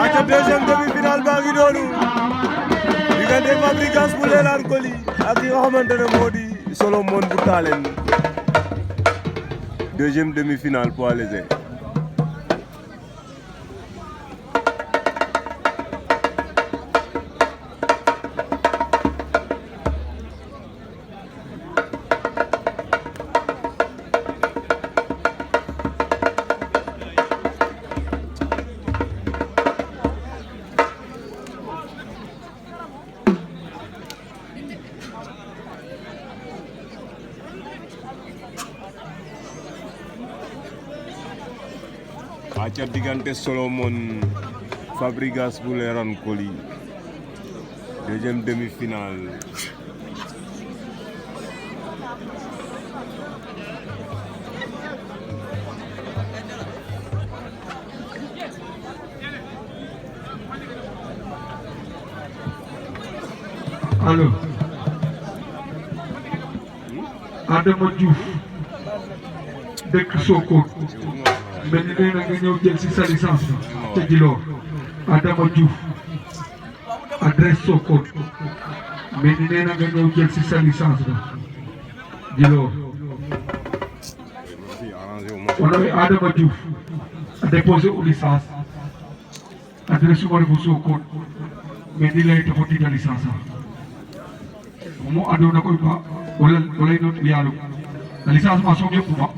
aca deuxième demi-finale baa ngi noonu diggante Fabregas bu Lelan Coly ak ki nga xamante ne moo di Solomon bu Talen deuxième demi-finale poids léger. aca diggante Solomon Fabregas bu Lelan Coly deuxième demi-finale. allo Adama Diouf dëkk Sokone mel ni nee na nga ñëw jël si sa licence te Djilor Adama Diouf adresse Sokone mel ni nee na nga ñëw jël si sa licence Djilor wala Adama Diouf a déposé une licence adresse mo refo Sokone mel ni lay taxo tiga licence mo aduna koy ma wala no yalum la licence ma soog yëpp ma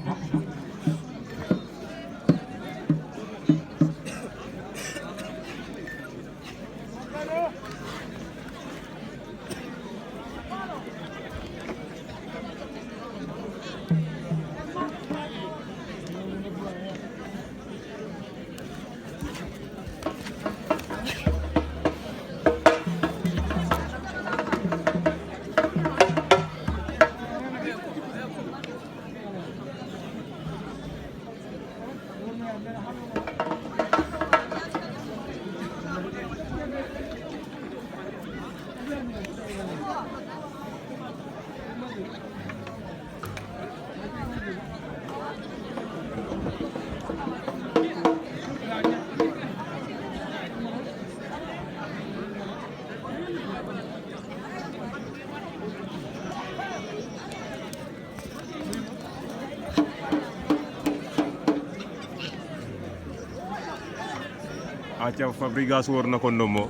aca Fabregas war na ko ndombo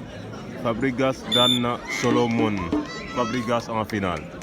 Fabregas daan na Solomon Fabregas en finale.